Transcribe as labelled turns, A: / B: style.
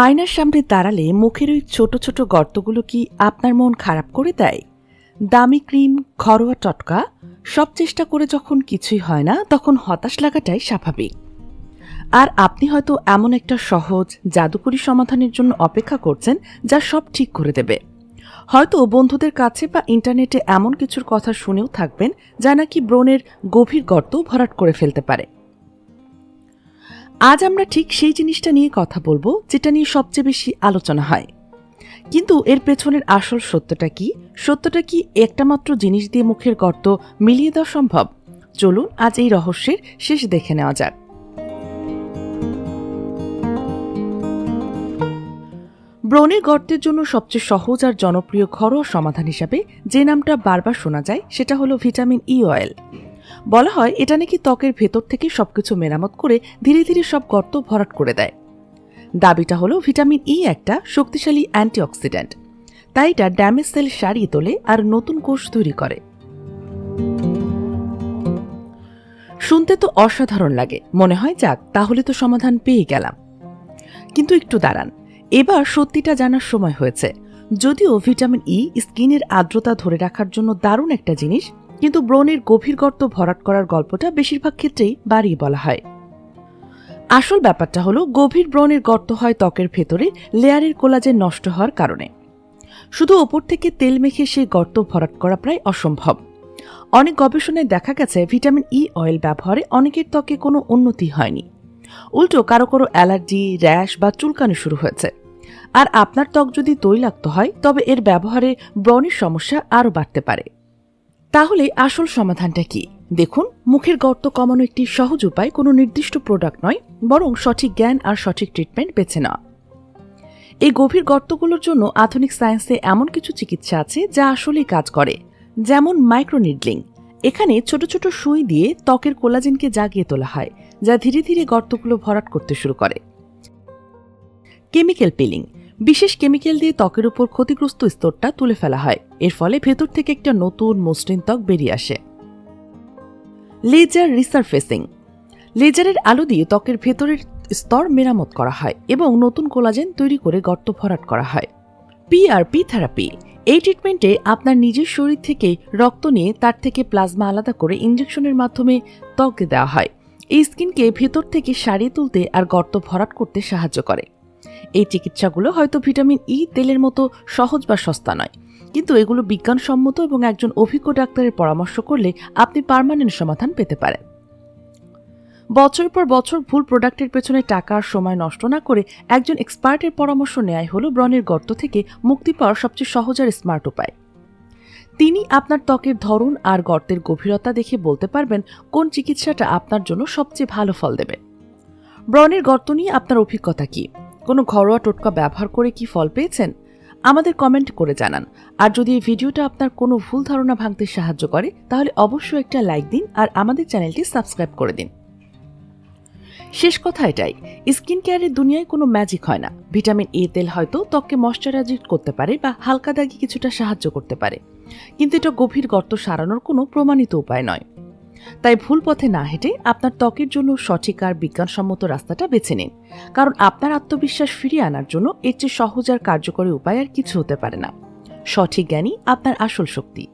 A: আয়নার সামনে দাঁড়ালে মুখের ওই ছোট ছোট গর্তগুলো কি আপনার মন খারাপ করে দেয়? দামি ক্রিম, ঘরোয়া টটকা সব চেষ্টা করে যখন কিছুই হয় না, তখন হতাশ লাগাটাই স্বাভাবিক। আর আপনি হয়তো এমন একটা সহজ জাদুকরী সমাধানের জন্য অপেক্ষা করছেন যা সব ঠিক করে দেবে। হয়তো বন্ধুদের কাছে বা ইন্টারনেটে এমন কিছুর কথা শুনেও থাকবেন যা নাকি ব্রণের গভীর গর্ত ভরাট করে ফেলতে পারে। আজ আমরা ঠিক সেই জিনিসটা নিয়ে কথা বলবো যেটা নিয়ে সবচেয়ে বেশি আলোচনা হয়। কিন্তু এর পেছনের আসল সত্যটা কি একটা মাত্র জিনিস দিয়ে মুখের গর্ত মিলিয়ে দেওয়া সম্ভব? চলুন আজ এই রহস্যের শেষ দেখে নেওয়া যাক। ব্রণের গর্তের জন্য সবচেয়ে সহজ আর জনপ্রিয় ঘরোয়া সমাধান হিসাবে যে নামটা বারবার শোনা যায় সেটা হলো ভিটামিন ই অয়েল। বলা হয় এটা নাকি ত্বকের ভেতর থেকে সবকিছু মেরামত করে ধীরে ধীরে সব গর্ত ভরাট করে দেয়। দাবিটা হলো ভিটামিন ই একটা শক্তিশালী অ্যান্টিঅক্সিডেন্ট, তাই এটা ড্যামেজ সেল সারিয়ে তোলে আর নতুন কোষ তৈরি করে। শুনতে তো অসাধারণ লাগে, মনে হয় যাক তাহলে তো সমাধান পেয়ে গেলাম। কিন্তু একটু দাঁড়ান, এবার সত্যিটা জানার সময় হয়েছে। যদিও ভিটামিন ই স্কিনের আর্দ্রতা ধরে রাখার জন্য দারুণ একটা জিনিস, কিন্তু ব্রণের গভীর গর্ত ভরাট করার গল্পটা বেশিরভাগ ক্ষেত্রেই বাড়িয়ে বলা হয়। আসল ব্যাপারটা হলো গভীর ব্রণের গর্ত হয় ত্বকের ভেতরে লেয়ারের কোলাজেন নষ্ট হওয়ার কারণে। শুধু ওপর থেকে তেল মেখে সেই গর্ত ভরাট করা প্রায় অসম্ভব। অনেক গবেষণায় দেখা গেছে ভিটামিন ই অয়েল ব্যবহারে অনেকের ত্বকে কোনো উন্নতি হয়নি, উল্টো কারো কারো অ্যালার্জি, র্যাশ বা চুলকানি শুরু হয়েছে। আর আপনার ত্বক যদি তৈলাক্ত হয় তবে এর ব্যবহারে ব্রণের সমস্যা আরও বাড়তে পারে। তাহলে আসল সমাধানটা কি? দেখুন, মুখের গর্ত কমানো একটি সহজ উপায় কোনো নির্দিষ্ট প্রোডাক্ট নয়, বরং সঠিক জ্ঞান আর সঠিক ট্রিটমেন্ট বেছে নেওয়া। এই গভীর গর্তগুলোর জন্য আধুনিক সায়েন্সে এমন কিছু চিকিৎসা আছে যা আসলেই কাজ করে, যেমন মাইক্রোনিডলিং। এখানে ছোট ছোট সুই দিয়ে ত্বকের কোলাজেনকে জাগিয়ে তোলা হয়, যা ধীরে ধীরে গর্তগুলো ভরাট করতে শুরু করে। কেমিক্যাল পিলিং, বিশেষ কেমিক্যাল দিয়ে ত্বকের উপর ক্ষতিগ্রস্ত স্তরটা তুলে ফেলা হয়, এর ফলে ভেতর থেকে একটা নতুন মসৃণ ত্বক বেরিয়ে আসে। লেজার রিসারফেসিং, লেজারের আলো দিয়ে ত্বকের ভেতরের স্তর মেরামত করা হয় এবং নতুন কোলাজেন তৈরি করে গর্ত ভরাট করা হয়। পিআরপি থেরাপি, এই ট্রিটমেন্টে আপনার নিজের শরীর থেকে রক্ত নিয়ে তার থেকে প্লাজমা আলাদা করে ইনজেকশনের মাধ্যমে ত্বকে দেওয়া হয়। এই স্কিনকে ভেতর থেকে সারিয়ে তুলতে আর গর্ত ভরাট করতে সাহায্য করে। এই চিকিৎসাগুলো হয়তো ভিটামিন ই তেলের মতো সহজ বা সস্তা নয়, কিন্তু এগুলো বিজ্ঞানসম্মত এবং একজন অভিজ্ঞ ডাক্তারের পরামর্শ করলে আপনি পার্মানেন্ট সমাধান পেতে পারেন। বছর পর বছর ভুল প্রোডাক্টের পেছনে টাকা আর সময় নষ্ট না করে একজন এক্সপার্টের পরামর্শ নেওয়াই হলো ব্রণের গর্ত থেকে মুক্তি পাওয়ার সবচেয়ে সহজ আর স্মার্ট উপায়। তিনি আপনার ত্বকের ধরন আর গর্তের গভীরতা দেখে বলতে পারবেন কোন চিকিৎসাটা আপনার জন্য সবচেয়ে ভালো ফল দেবে। ব্রণের গর্ত নিয়ে আপনার অভিজ্ঞতা কি? কোনো ঘরোয়া টোটকা ব্যবহার করে কি ফল পেয়েছেন? আমাদের কমেন্ট করে জানান। আর যদি এই ভিডিওটা আপনার কোনো ভুল ধারণা ভাঙতে সাহায্য করে তাহলে অবশ্যই একটা লাইক দিন আর আমাদের চ্যানেলটি সাবস্ক্রাইব করে দিন। শেষ কথা এটাই, স্কিন কেয়ারের দুনিয়ায় কোনো ম্যাজিক হয় না। ভিটামিন এ তেল হয়তো ত্বককে ময়শ্চারাইজ করতে পারে বা হালকা দাগি কিছুটা সাহায্য করতে পারে, কিন্তু এটা গভীর গর্ত সারানোর কোনো প্রমাণিত উপায় নয়। তাই ভুল পথে না হেঁটে আপনার ত্বকের জন্য সঠিক আর বিজ্ঞানসম্মত রাস্তাটা বেছে নিন, কারণ আপনার আত্মবিশ্বাস ফিরিয়ে আনার জন্য এর চেয়ে সহজ আর কার্যকরী উপায় আর কিছু হতে পারে না। সঠিক জ্ঞানই আপনার আসল শক্তি।